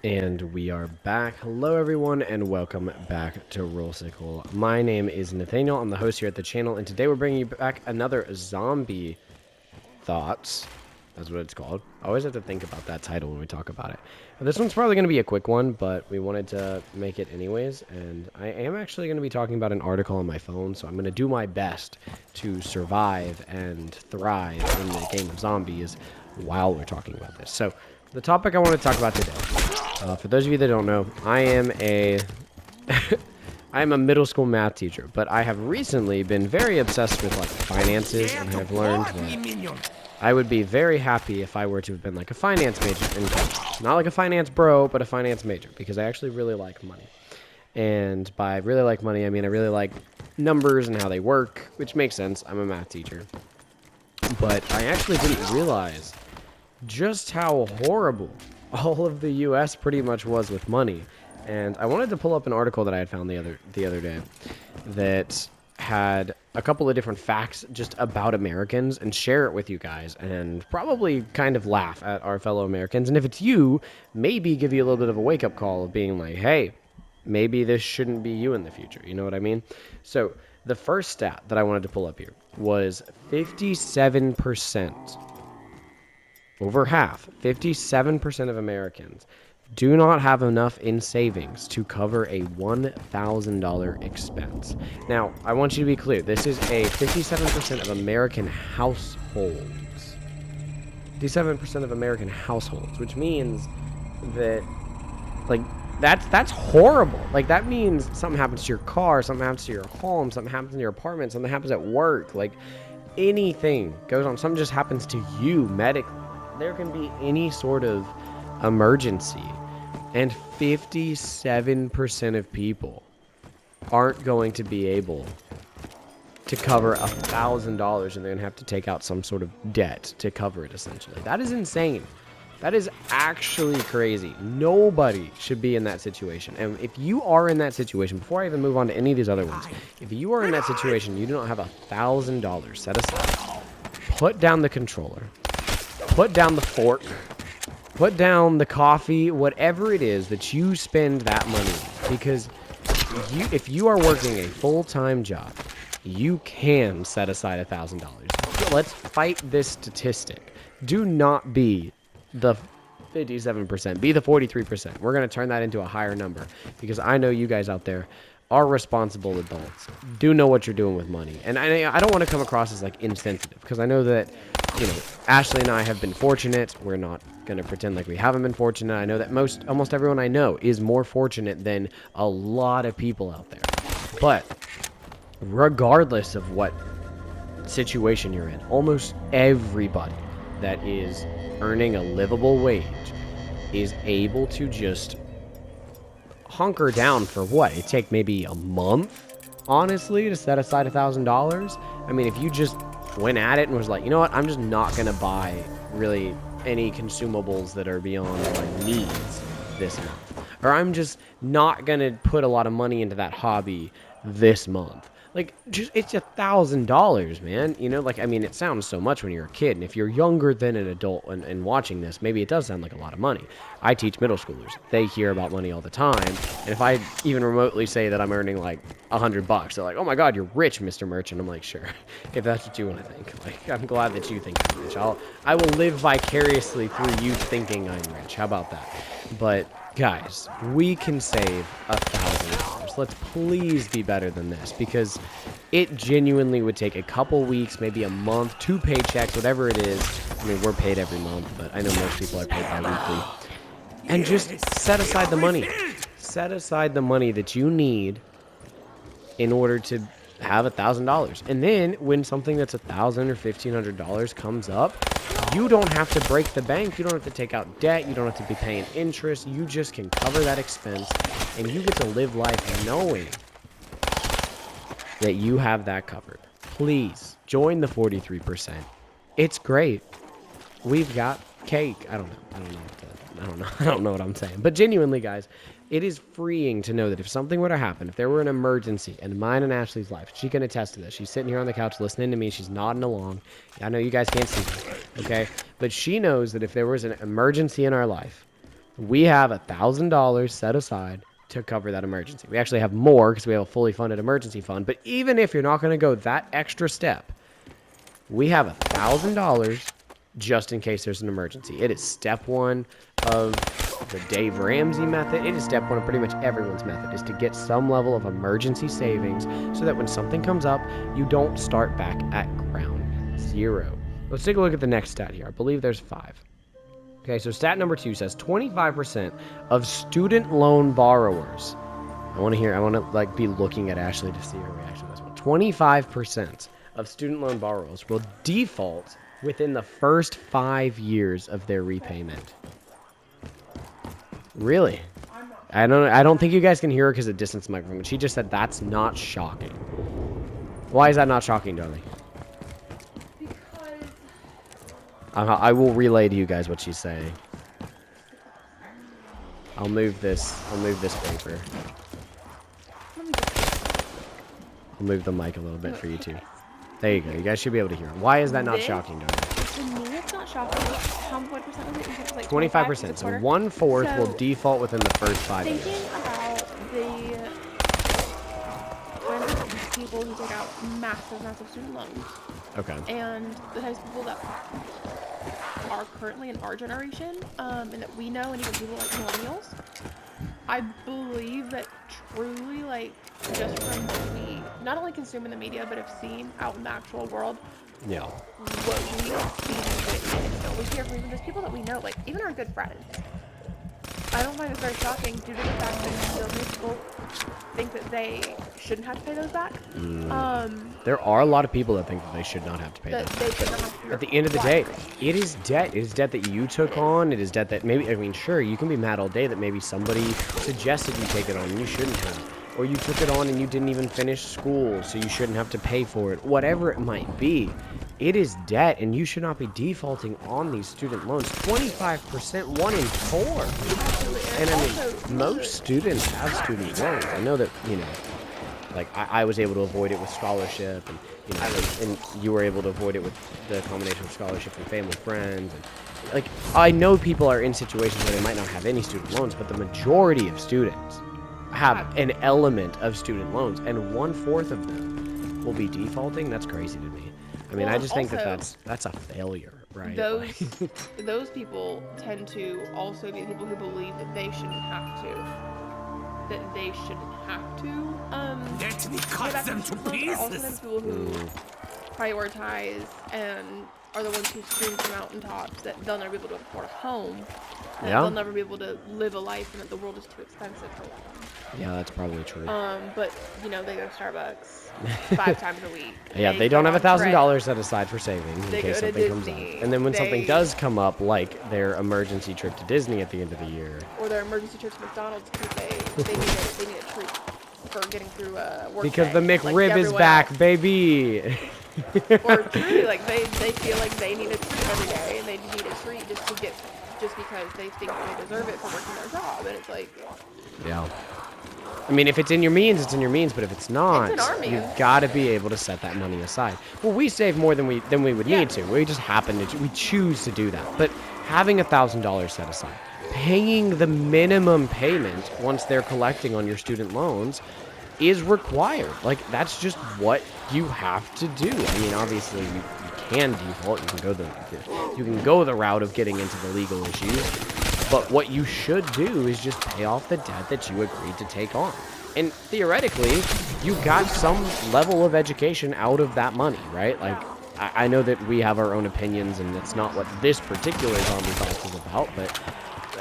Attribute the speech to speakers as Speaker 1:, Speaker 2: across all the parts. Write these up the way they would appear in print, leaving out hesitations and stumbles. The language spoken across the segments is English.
Speaker 1: And we are back. Hello, everyone, and welcome back to Rollsicle. My name is Nathaniel. I'm the host here at the channel, and today we're bringing you back another zombie thoughts. That's what it's called. I always have to think about that title when we talk about it. This one's probably going to be a quick one, but we wanted to make it anyways. And I am actually going to be talking about an article on my phone, so I'm going to do my best to survive and thrive in the game of zombies while we're talking about this. So, the topic I want to talk about today, for those of you that don't know, I am a I am a middle school math teacher, but I have recently been very obsessed with like finances, and have learned that I would be very happy if I were to have been like a finance major in college. Not like a finance bro, but a finance major, because I actually really like money. And by really like money, I mean I really like numbers and how they work, which makes sense. I'm a math teacher. But I actually didn't realize just how horrible all of the US pretty much was with money. And I wanted to pull up an article that I had found the other day that had a couple of different facts just about Americans and share it with you guys and probably kind of laugh at our fellow Americans. And if it's you, maybe give you a little bit of a wake-up call of being like, hey, maybe this shouldn't be you in the future. You know what I mean? So the first stat that I wanted to pull up here was 57%, over half, 57% of Americans do not have enough in savings to cover a $1,000 expense. Now, I want you to be clear. This is a 57% of American households. 57% of American households, which means that, like, that's horrible. Like, that means something happens to your car, something happens to your home, something happens in your apartment, something happens at work. Like, anything goes on. Something just happens to you medically. There can be any sort of emergency, and 57% of people aren't going to be able to cover $1,000, and they're going to have to take out some sort of debt to cover it, essentially. That is insane. That is actually crazy. Nobody should be in that situation. And if you are in that situation, before I even move on to any of these other ones, if you are in that situation, you do not have $1,000 set aside, put down the controller, put down the fork, put down the coffee, whatever it is that you spend that money on. Because if you are working a full-time job, you can set aside $1,000. Let's fight this statistic. Do not be the 57%. Be the 43%. We're going to turn that into a higher number, because I know you guys out there are responsible adults, do know what you're doing with money. And I don't want to come across as like insensitive, because I know that, you know, Ashley and I have been fortunate. We're not going to pretend like we haven't been fortunate. I know that almost everyone I know is more fortunate than a lot of people out there. But regardless of what situation you're in, almost everybody that is earning a livable wage is able to just hunker down for what? It take maybe a month, honestly, to set aside $1,000. I mean, if you just went at it and was like, you know what, I'm just not gonna buy really any consumables that are beyond my needs this month, or I'm just not gonna put a lot of money into that hobby this month. Like, just, it's $1,000, man. You know, like, I mean, it sounds so much when you're a kid, and if you're younger than an adult and watching this, maybe it does sound like a lot of money. I teach middle schoolers. They hear about money all the time, and if I even remotely say that I'm earning, like, $100, they're like, oh my god, you're rich, Mr. Merchant. I'm like, sure, if that's what you want to think. Like, I'm glad that you think I'm rich. I will live vicariously through you thinking I'm rich. How about that? But, guys, we can save $1,000. Let's please be better than this, because it genuinely would take a couple weeks, maybe a month, 2 paychecks, whatever it is. I mean, we're paid every month, but I know most people are paid bi-weekly. And just set aside the money. Set aside the money that you need in order to have $1,000. And then when something that's $1,000 or $1,500 comes up, you don't have to break the bank. You don't have to take out debt. You don't have to be paying interest. You just can cover that expense, and you get to live life knowing that you have that covered. Please join the 43%. It's great. We've got cake. I don't know what I'm saying. But genuinely, guys, it is freeing to know that if something were to happen, if there were an emergency in mine and Ashley's life, she can attest to this. She's sitting here on the couch listening to me. She's nodding along. I know you guys can't see her, okay? But she knows that if there was an emergency in our life, We have $1,000 set aside to cover that emergency. We actually have more because we have a fully funded emergency fund. But even if you're not going to go that extra step, we have $1,000 just in case there's an emergency. It is step one of the Dave Ramsey method. It is step one of pretty much everyone's method, is to get some level of emergency savings so that when something comes up, you don't start back at ground zero. Let's take a look at the next stat here. I believe there's 5. Okay, so stat number 2 says 25% of student loan borrowers. I want to like be looking at Ashley to see her reaction to this one. 25% of student loan borrowers will default within the first 5 years of their repayment. Really? I don't think you guys can hear her because of distance microphone. But she just said that's not shocking. Why is that not shocking, darling? I will relay to you guys what she's saying. I'll move this paper. I'll move the mic a little bit for you too. There you go. You guys should be able to hear it. Why is that not shocking, darling?
Speaker 2: To me, it's not shocking. What percent was it? You said it was like
Speaker 1: 25%. So 1/4 will default within the first 5 years.
Speaker 2: Thinking about the kinds of people who take out massive student loans.
Speaker 1: Okay.
Speaker 2: And the types of people that are currently in our generation, and that we know, and even people like millennials, I believe that truly, like, just from what we not only consume in the media, but have seen out in the actual world,
Speaker 1: Yeah.
Speaker 2: what we have seen and witnessed, and we hear from even just people that we know, like, even our good friends. I don't find it very shocking due to the fact that so many people think that they shouldn't have to pay those back.
Speaker 1: There are a lot of people that think that they should not have to pay
Speaker 2: That
Speaker 1: that.
Speaker 2: they should not have to
Speaker 1: At the end of the day, it is debt. It is debt that you took on. It is debt that maybe, I mean, sure, you can be mad all day that maybe somebody suggested you take it on and you shouldn't have. Or you took it on and you didn't even finish school, so you shouldn't have to pay for it. Whatever it might be, it is debt, and you should not be defaulting on these student loans. 25%, 1 in 4. And I mean, most students have student loans. I know that, you know, like I was able to avoid it with scholarship, and you know, and you were able to avoid it with the combination of scholarship and family, friends, and like I know people are in situations where they might not have any student loans, but the majority of students have an element of student loans, and 1/4 of them will be defaulting. That's crazy to me. I mean, I just think that that's a failure, right?
Speaker 2: Those people tend to also be the people who believe that they shouldn't have to. Let me cut them to pieces. Also the people who prioritize and are the ones who scream from mountaintops that they'll never be able to afford a home, that they'll never be able to live a life, and that the world is too expensive for them.
Speaker 1: Yeah, that's probably true.
Speaker 2: But you know, they go to Starbucks 5 times a week.
Speaker 1: Yeah, they don't have $1,000 set aside for saving in case something comes up. And then when something does come up, like their emergency trip to Disney at the end of the yeer,
Speaker 2: or their emergency trip to McDonald's because they need a treat for getting through work
Speaker 1: because
Speaker 2: day,
Speaker 1: the McRib
Speaker 2: like
Speaker 1: is back,
Speaker 2: else.
Speaker 1: Baby.
Speaker 2: Or truly, like they feel like they need a treat every day, and they need a treat just because they think they deserve it for working their job, and it's like,
Speaker 1: yeah. I mean, if it's in your means, it's in your means. But if it's not, you've got to be able to set that money aside. Well, we save more than we would need to. We just happen to we choose to do that. But having $1,000 set aside, paying the minimum payment once they're collecting on your student loans, is required. Like that's just what you have to do. I mean, obviously you can default. You can go the route of getting into the legal issues. But what you should do is just pay off the debt that you agreed to take on. And theoretically, you got some level of education out of that money, right? Like, I know that we have our own opinions, and it's not what this particular Zombie Thoughts is about, but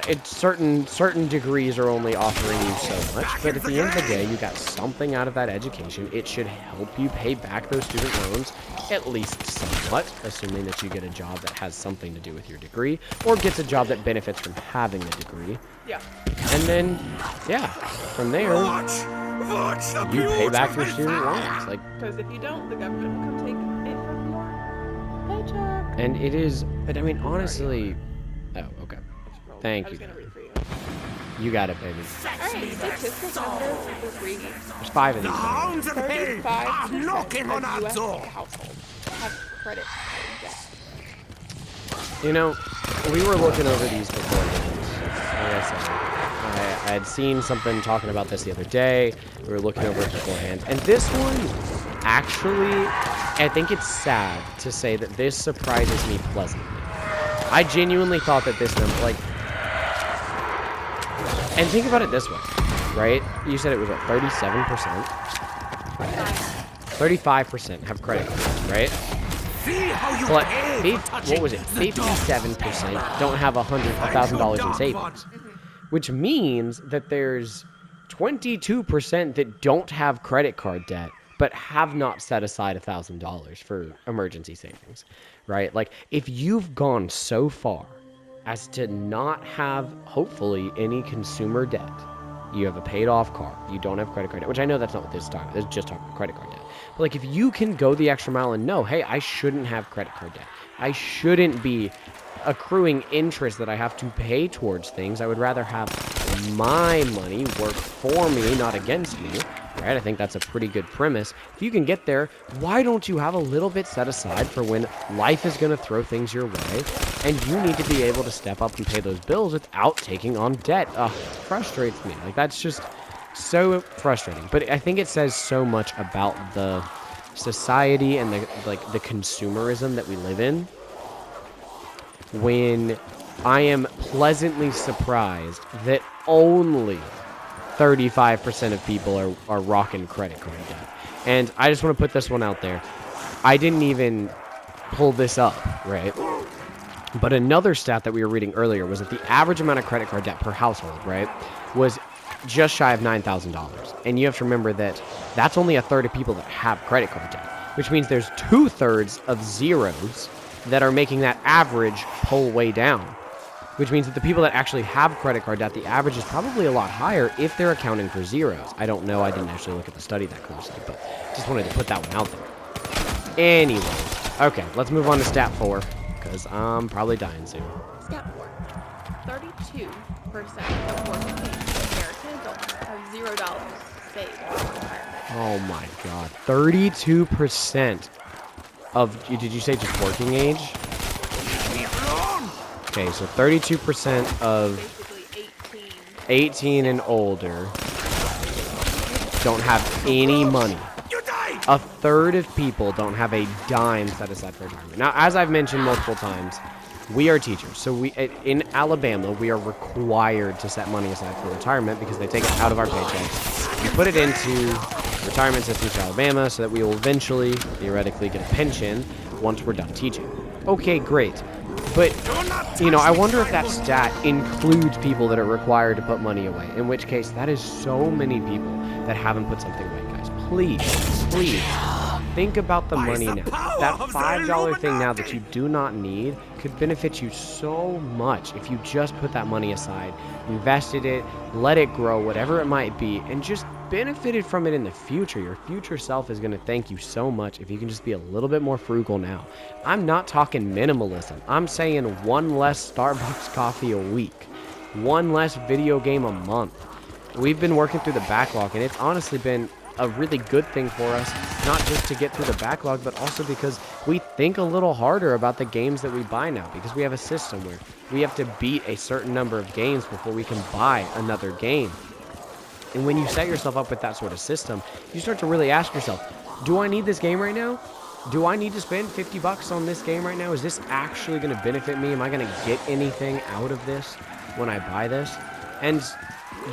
Speaker 1: it's certain degrees are only offering you so much. But at the end of the day, you got something out of that education. It should help you pay back those student loans, at least somewhat, assuming that you get a job that has something to do with your degree, or gets a job that benefits from having a degree.
Speaker 2: yeah.
Speaker 1: And then, yeah, from there, you pay back your student loans. Like,
Speaker 2: because if you don't, the government will come take it from your paycheck.
Speaker 1: and it is, but I mean, honestly, oh, okay. Thank you. You got it, baby.
Speaker 2: Alright, statistic number 3.
Speaker 1: There's 5 of these.
Speaker 3: Hounds of hell!
Speaker 2: 35%
Speaker 3: knocking on our
Speaker 2: of
Speaker 3: door.
Speaker 2: US households have credit card debt.
Speaker 1: You know, we were looking over these beforehand. Like I saying. I had seen something talking about this the other day. We were looking over it beforehand. And this one, actually, I think it's sad to say that this surprises me pleasantly. I genuinely thought that this number, like... And think about it this way, right? You said it was, what, 37%? 35% have credit cards, right? But what was it? 57% don't have $1,000 in savings, which means that there's 22% that don't have credit card debt but have not set aside $1,000 for emergency savings, right? Like, if you've gone so far as to not have, hopefully, any consumer debt, you have a paid off car, you don't have credit card debt, which I know that's not what this is talking about. This is just talking about credit card debt. But like, if you can go the extra mile and know, hey, I shouldn't have credit card debt, I shouldn't be accruing interest that I have to pay towards things, I would rather have my money work for me, not against me, right? I think that's a pretty good premise. If you can get there, why don't you have a little bit set aside for when life is going to throw things your way and you need to be able to step up and pay those bills without taking on debt? It frustrates me. Like, that's just so frustrating. But I think it says so much about the society and the consumerism that we live in when I am pleasantly surprised that only 35% of people are rocking credit card debt. And I just want to put this one out there. I didn't even pull this up, right? But another stat that we were reading earlier was that the average amount of credit card debt per household, right, was just shy of $9,000. And you have to remember that that's only a third of people that have credit card debt, which means there's 2/3 of zeros that are making that average pull way down, which means that the people that actually have credit card debt, the average is probably a lot higher if they're accounting for zeros. I don't know. I didn't actually look at the study that closely, but just wanted to put that one out there. Anyways, okay, let's move on to stat 4, because I'm probably dying soon.
Speaker 2: Stat 4. 32% of working American adults have $0 saved for retirement.
Speaker 1: Oh my god. 32% of, did you say just working age? Okay, so 32% of
Speaker 2: Basically
Speaker 1: 18 and older don't have any money. A third of people don't have a dime set aside for retirement. Now, as I've mentioned multiple times, we are teachers. So in Alabama, we are required to set money aside for retirement because they take it out of our paychecks. We put it into retirement systems in Alabama so that we will eventually, theoretically, get a pension once we're done teaching. Okay, great. But, you know, I wonder if that stat includes people that are required to put money away, in which case that is so many people that haven't put something away, guys. Please, please, think about the money now. That $5 thing now that you do not need could benefit you so much if you just put that money aside, invested it, let it grow, whatever it might be, and just benefited from it in the future. Your future self is going to thank you so much if you can just be a little bit more frugal now. I'm not talking minimalism. I'm saying one less Starbucks coffee a week, one less video game a month. We've been working through the backlog, and it's honestly been a really good thing for us, not just to get through the backlog, but also because we think a little harder about the games that we buy now, because we have a system where we have to beat a certain number of games before we can buy another game. And when you set yourself up with that sort of system, you start to really ask yourself, do I need this game right now? Do I need to spend $50 on this game right now? Is this actually going to benefit me? Am I going to get anything out of this when I buy this? And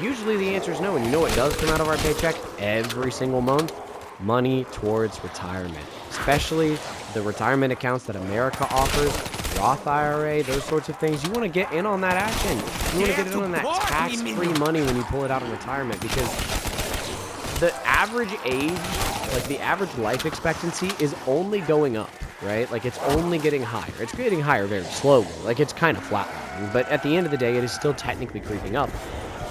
Speaker 1: usually the answer is no. And you know what does come out of our paycheck every single month? Money towards retirement, especially the retirement accounts that America offers, Roth IRA, those sorts of things. You want to get in on that action. You want to get in on that tax-free money when you pull it out in retirement, because the average age, like the average life expectancy is only going up, right? Like, it's only getting higher. It's getting higher very slowly. Like, it's kind of flatlining, but at the end of the day, it is still technically creeping up.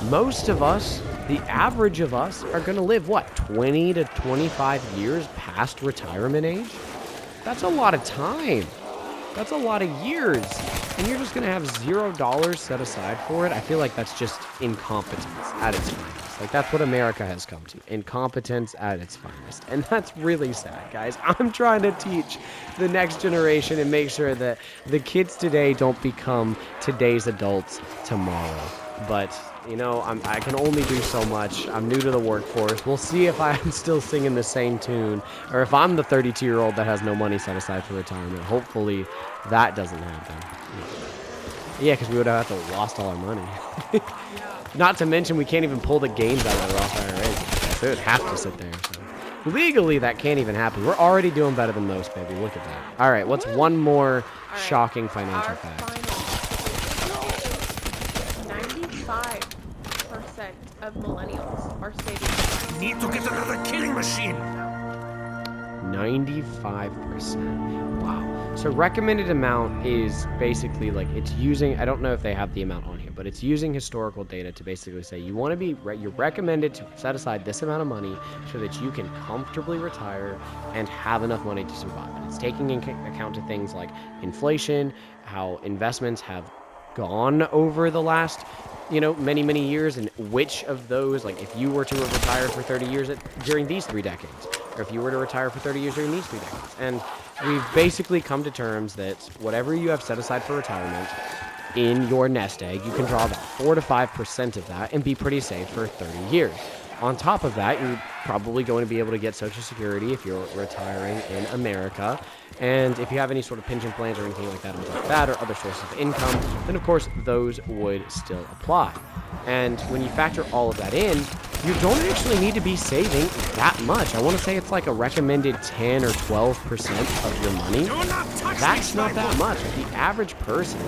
Speaker 1: Most of us, the average of us, are going to live, what, 20 to 25 years past retirement age? That's a lot of time. That's a lot of years. And you're just going to have $0 set aside for it? I feel like that's just incompetence at its finest. Like, that's what America has come to. Incompetence at its finest. And that's really sad, guys. I'm trying to teach the next generation and make sure that the kids today don't become today's adults tomorrow. But, you know, I can only do so much. I'm new to the workforce. We'll see if I'm still singing the same tune, or if I'm the 32-year-old that has no money set aside for retirement. Hopefully that doesn't happen. Yeah, because we would have to have lost all our money. Not to mention we can't even pull the gains out of the Roth IRA. So it would have to sit there. So. Legally, that can't even happen. We're already doing better than most, baby. Look at that. All right, what's one more shocking financial fact?
Speaker 2: 95% of millennials are saving.
Speaker 3: Need to get another killing machine.
Speaker 1: 95%. Wow. So recommended amount is basically like it's using, I don't know if they have the amount on here, but it's using historical data to basically say you want to be, you're recommended to set aside this amount of money so that you can comfortably retire and have enough money to survive. And it's taking into account to things like inflation, how investments have gone over the last, you know, many years, and which of those, like if you were to have retired for 30 years during these 3 decades, or if you were to retire for 30 years during these 3 decades. And we've basically come to terms that whatever you have set aside for retirement in your nest egg, you can draw about 4 to 5% of that and be pretty safe for 30 years. On top of that, you're probably going to be able to get Social Security if you're retiring in America. And if you have any sort of pension plans or anything like that on top of that, or other sources of income, then of course those would still apply. And when you factor all of that in, you don't actually need to be saving that much. I want to say it's like a recommended 10 or 12% of your money. That's not that much. The average person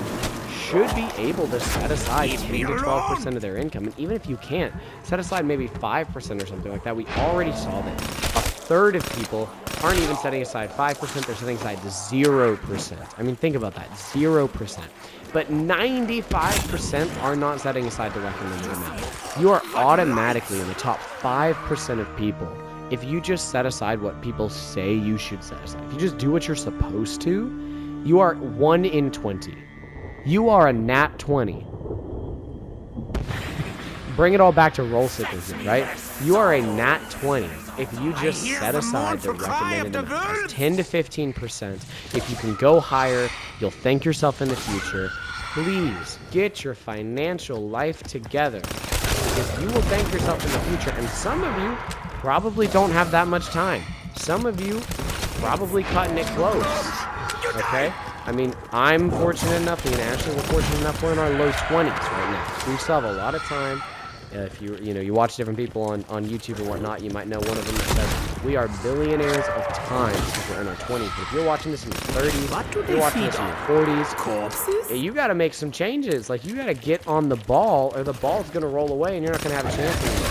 Speaker 1: should be able to set aside 10 to 12% of their income. And even if you can't, set aside maybe 5% or something like that. We already saw that a third of people aren't even setting aside 5%, they're setting aside 0%. I mean, think about that, 0%. But 95% are not setting aside the recommended amount. You are automatically in the top 5% of people if you just set aside what people say you should set aside. If you just do what you're supposed to, you are 1 in 20. You are a nat 20. Bring it all back to roll sickness, right? You are a nat 20 if you just set aside the recommended amount, 10 to 15%. If you can go higher, you'll thank yourself in the future. Please get your financial life together, because you will thank yourself in the future. And some of you probably don't have that much time. Some of you probably cutting it close. Okay? I mean, I'm fortunate enough, me and Ashley were fortunate enough, we're in our low 20s right now. So we still have a lot of time. If you watch different people on YouTube and whatnot, you might know one of them that says, we are billionaires of time because we're in our 20s. But if you're watching this in your 30s, if you're watching this in your 40s, you got to make some changes. Like, you got to get on the ball, or the ball's going to roll away and you're not going to have a chance anymore.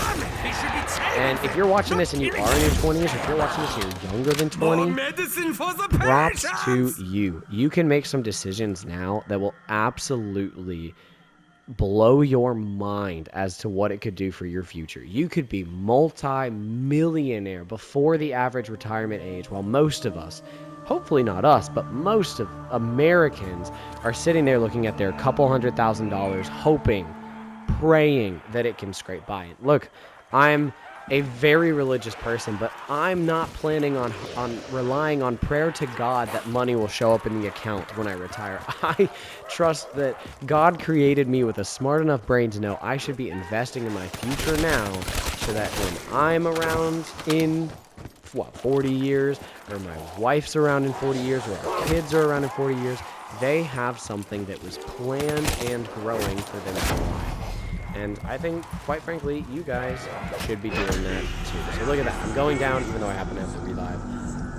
Speaker 1: And if you're watching this and you are in your 20s, if you're watching this and you're younger than 20, props to you. You can make some decisions now that will absolutely blow your mind as to what it could do for your future. You could be multi-millionaire before the average retirement age, while most of us, hopefully not us, but most of Americans are sitting there looking at their couple $100,000, hoping, praying that it can scrape by. And look, I'm a very religious person, but I'm not planning on relying on prayer to God that money will show up in the account when I retire. I trust that God created me with a smart enough brain to know I should be investing in my future now, so that when I'm around in 40 years, or my wife's around in 40 years, or our kids are around in 40 years, they have something that was planned and growing for them to live. And I think, quite frankly, you guys should be doing that too. So look at that. I'm going down, even though I happen to have to relive.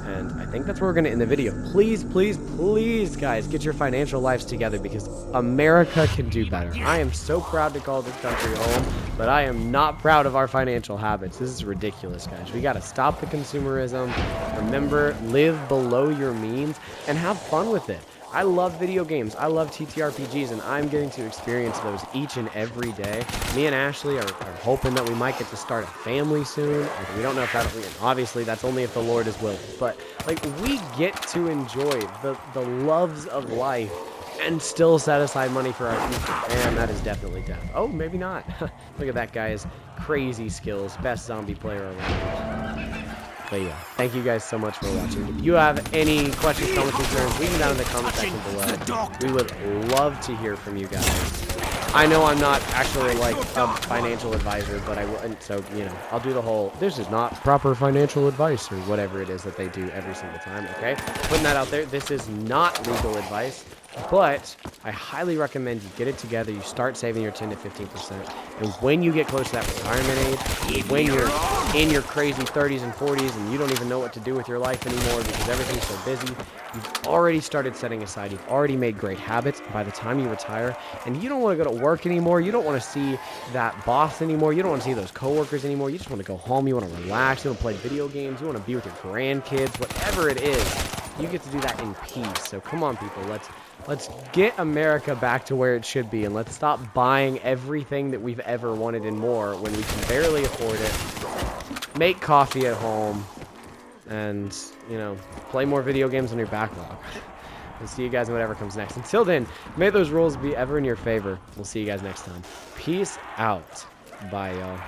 Speaker 1: And I think that's where we're going to end the video. Please, please, please, guys, get your financial lives together, because America can do better. I am so proud to call this country home, but I am not proud of our financial habits. This is ridiculous, guys. We got to stop the consumerism. Remember, live below your means and have fun with it. I love video games. I love TTRPGs, and I'm getting to experience those each and every day. Me and Ashley are hoping that we might get to start a family soon. Like, we don't know if that'll be, obviously that's only if the Lord is willing. But like, we get to enjoy the loves of life and still set aside money for our future. And that is definitely death. Oh, maybe not. Look at that guy's crazy skills. Best zombie player around. But yeah, thank you guys so much for watching. If you have any questions, comments, concerns, leave them down in the comment section below. We would love to hear from you guys. I know I'm not actually like a financial advisor, but I will, and so, you know, I'll do the whole, this is not proper financial advice or whatever it is that they do every single time, okay? Putting that out there, this is not legal advice, but I highly recommend you get it together, you start saving your 10 to 15%, and when you get close to that retirement age, when you're in your crazy 30s and 40s and you don't even know what to do with your life anymore because everything's so busy, you've already started setting aside, you've already made great habits. By the time you retire, and you don't want to go to work anymore, you don't want to see that boss anymore, you don't want to see those coworkers anymore, you just want to go home, you want to relax, you want to play video games, you want to be with your grandkids, whatever it is, you get to do that in peace. So come on, people, let's get America back to where it should be, and let's stop buying everything that we've ever wanted and more when we can barely afford it. Make coffee at home, and, you know, play more video games on your backlog. We'll see you guys in whatever comes next. Until then, may those rules be ever in your favor. We'll see you guys next time. Peace out. Bye, y'all.